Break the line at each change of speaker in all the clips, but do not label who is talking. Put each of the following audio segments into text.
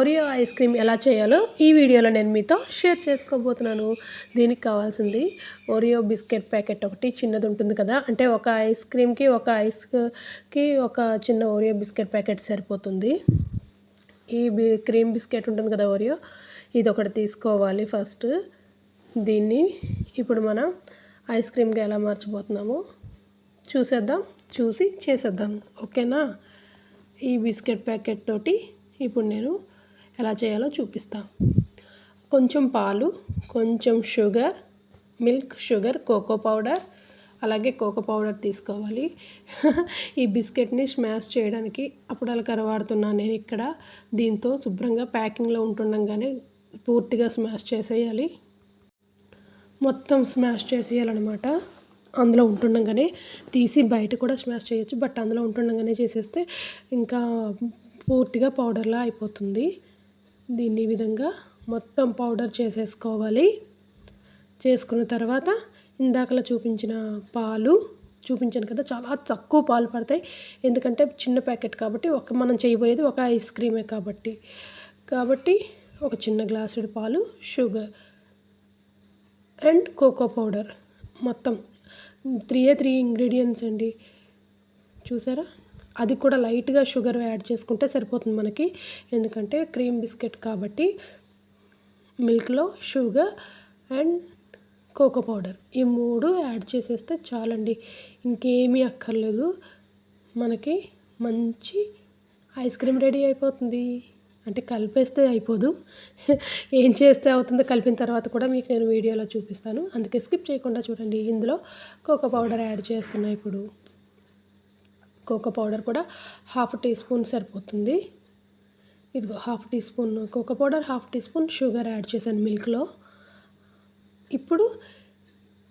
Oreo ice cream ఎలా చేయాలో ఈ వీడియోలో నేను మీతో షేర్ చేసుకోబోతున్నాను. దీనికి కావాల్సింది ఓరియో బిస్కెట్ ప్యాకెట్ ఒకటి చిన్నది ఉంటుంది కదా, అంటే ఒక ఐస్ క్రీమ్కి ఒక ఐస్కి ఒక చిన్న ఓరియో బిస్కెట్ ప్యాకెట్ సరిపోతుంది. ఈ క్రీమ్ బిస్కెట్ ఉంటుంది కదా ఓరియో, ఇది ఒకటి తీసుకోవాలి ఫస్ట్. దీన్ని ఇప్పుడు మనం ఐస్ క్రీమ్గా ఎలా మార్చబోతున్నామో చూసేద్దాం, చూసి చేసేద్దాం. ఓకేనా? ఈ బిస్కెట్ ప్యాకెట్ తోటి ఇప్పుడు నేను ఎలా చేయాలో చూపిస్తా. కొంచెం పాలు, కొంచెం sugar, milk, sugar, cocoa powder, అలాగే కోకో పౌడర్ తీసుకోవాలి. ఈ బిస్కెట్ని స్మాష్ చేయడానికి అప్పుడాల కర్ర వాడుతున్నాను నేను ఇక్కడ. దీంతో శుభ్రంగా ప్యాకింగ్లో ఉంటుండగానే పూర్తిగా స్మాష్ చేసేయాలి. మొత్తం స్మాష్ చేసేయాలన్నమాట. అందులో ఉంటుండగానే తీసి బయట కూడా స్మాష్ చేయొచ్చు, బట్ అందులో ఉంటుండగానే చేసేస్తే ఇంకా పూర్తిగా పౌడర్లా అయిపోతుంది. దీన్ని ఈ విధంగా మొత్తం పౌడర్ చేసేసుకోవాలి. చేసుకున్న తర్వాత ఇందాకలా చూపించాను కదా, చాలా తక్కువ పాలు పడతాయి. ఎందుకంటే చిన్న ప్యాకెట్ కాబట్టి మనం చేయబోయేది ఒక ఐస్ క్రీమే కాబట్టి ఒక చిన్న గ్లాసుడు పాలు, షుగర్ అండ్ కోకో పౌడర్, మొత్తం 3 ఇంగ్రీడియంట్స్ అండి. చూసారా? అది కూడా లైట్గా షుగర్ యాడ్ చేసుకుంటే సరిపోతుంది మనకి. ఎందుకంటే క్రీమ్ బిస్కెట్ కాబట్టి మిల్క్లో షుగర్ అండ్ కోకో పౌడర్ ఈ 3 యాడ్ చేసేస్తే చాలండి. ఇంకేమీ అక్కర్లేదు. మనకి మంచి ఐస్ క్రీమ్ రెడీ అయిపోతుంది. అంటే కలిపేస్తే అయిపోదు, ఏం చేస్తే అవుతుందో కలిపిన తర్వాత కూడా మీకు నేను వీడియోలో చూపిస్తాను. అందుకే స్కిప్ చేయకుండా చూడండి. ఇందులో కోకో పౌడర్ యాడ్ చేస్తున్నా. ఇప్పుడు కోకో పౌడర్ కూడా 1/2 టీ స్పూన్ సరిపోతుంది. ఇదిగో 1/2 teaspoon cocoa powder, 1/2 teaspoon sugar add చేశాను మిల్క్లో. ఇప్పుడు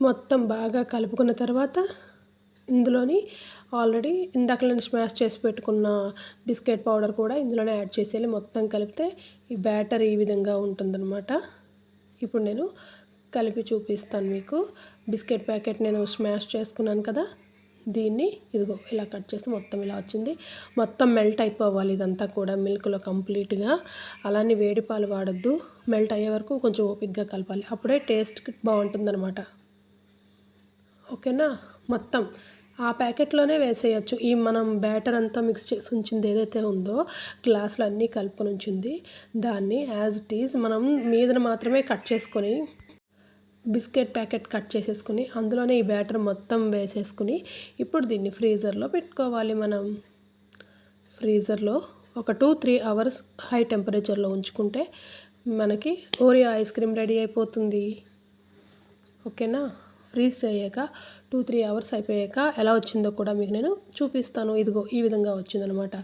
మొత్తం బాగా కలుపుకున్న తర్వాత ఇందులోని ఆల్రెడీ ఇందాక నేను స్మాష్ చేసి పెట్టుకున్న బిస్కెట్ పౌడర్ కూడా ఇందులోనే యాడ్ చేసేయాలి. మొత్తం కలిపితే ఈ బ్యాటర్ ఈ విధంగా ఉంటుందన్నమాట. ఇప్పుడు నేను కలిపి చూపిస్తాను మీకు. బిస్కెట్ ప్యాకెట్ నేను స్మాష్ చేసుకున్నాను కదా, దీన్ని ఇదిగో ఇలా కట్ చేస్తే మొత్తం ఇలా వచ్చింది. మొత్తం మెల్ట్ అయిపోవాలి ఇదంతా కూడా మిల్క్లో కంప్లీట్గా. అలానే వేడి పాలు వాడొద్దు, మెల్ట్ అయ్యే వరకు కొంచెం ఓపిక్గా కలపాలి. అప్పుడే టేస్ట్ బాగుంటుందన్నమాట. ఓకేనా? మొత్తం ఆ ప్యాకెట్లోనే వేసేయచ్చు. ఈ మనం బ్యాటర్ అంతా మిక్స్ చేసి ఉంచింది ఏదైతే ఉందో, గ్లాసులు అన్నీ కలుపుకొని ఉంచింది, దాన్ని యాజ్ ఇట్ ఈజ్ మనం మీదన మాత్రమే కట్ చేసుకొని బిస్కెట్ ప్యాకెట్ కట్ చేసేసుకుని అందులోనే ఈ బ్యాటర్ మొత్తం వేసేసుకుని ఇప్పుడు దీన్ని ఫ్రీజర్లో పెట్టుకోవాలి. మనం ఫ్రీజర్లో ఒక 2-3 అవర్స్ హై టెంపరేచర్లో ఉంచుకుంటే మనకి ఓరియో ఐస్ క్రీమ్ రెడీ అయిపోతుంది. ఓకేనా? ఫ్రీజ్ అయ్యాక 2-3 అవర్స్ అయిపోయాక ఎలా వచ్చిందో కూడా మీకు నేను చూపిస్తాను. ఇదిగో ఈ విధంగా వచ్చిందనమాట.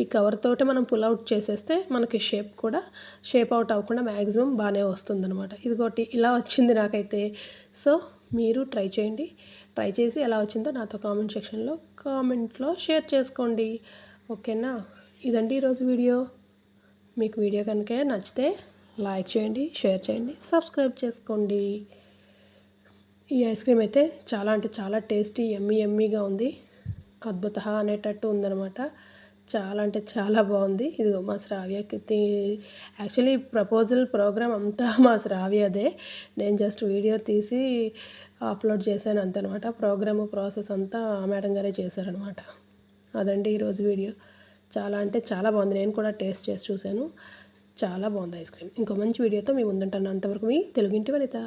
ఈ కవర్ తోటి మనం పుల్ అవుట్ చేసేస్తే మనకి షేప్ అవుట్ అవ్వకుండా మ్యాక్సిమం బాగానే వస్తుందనమాట. ఇదిగోటి ఇలా వచ్చింది నాకైతే. సో మీరు ట్రై చేయండి. ట్రై చేసి ఎలా వచ్చిందో నాతో కామెంట్లో షేర్ చేసుకోండి. ఓకేనా? ఇదండి ఈరోజు వీడియో. మీకు వీడియో కనుక నచ్చితే లైక్ చేయండి, షేర్ చేయండి, సబ్స్క్రైబ్ చేసుకోండి. ఈ ఐస్ క్రీమ్ అయితే చాలా అంటే చాలా టేస్టీ, యమ్మీగా ఉంది. అద్భుత అనేటట్టు ఉందనమాట. చాలా అంటే చాలా బాగుంది. ఇదిగో మా శ్రావ్యకి యాక్చువల్లీ ప్రోగ్రామ్ అంతా మా శ్రావ్యదే. నేను జస్ట్ వీడియో తీసి అప్లోడ్ చేశాను అంతనమాట. ప్రాసెస్ అంతా మేడం గారే చేశారనమాట. అదండి ఈరోజు వీడియో. చాలా అంటే చాలా బాగుంది. నేను కూడా టేస్ట్ చేసి చూశాను. చాలా బాగుంది ఐస్ క్రీమ్. ఇంకో మంచి వీడియోతో మీ ముందుంటాను. అంతవరకు మీ తెలుగింటి వనిత.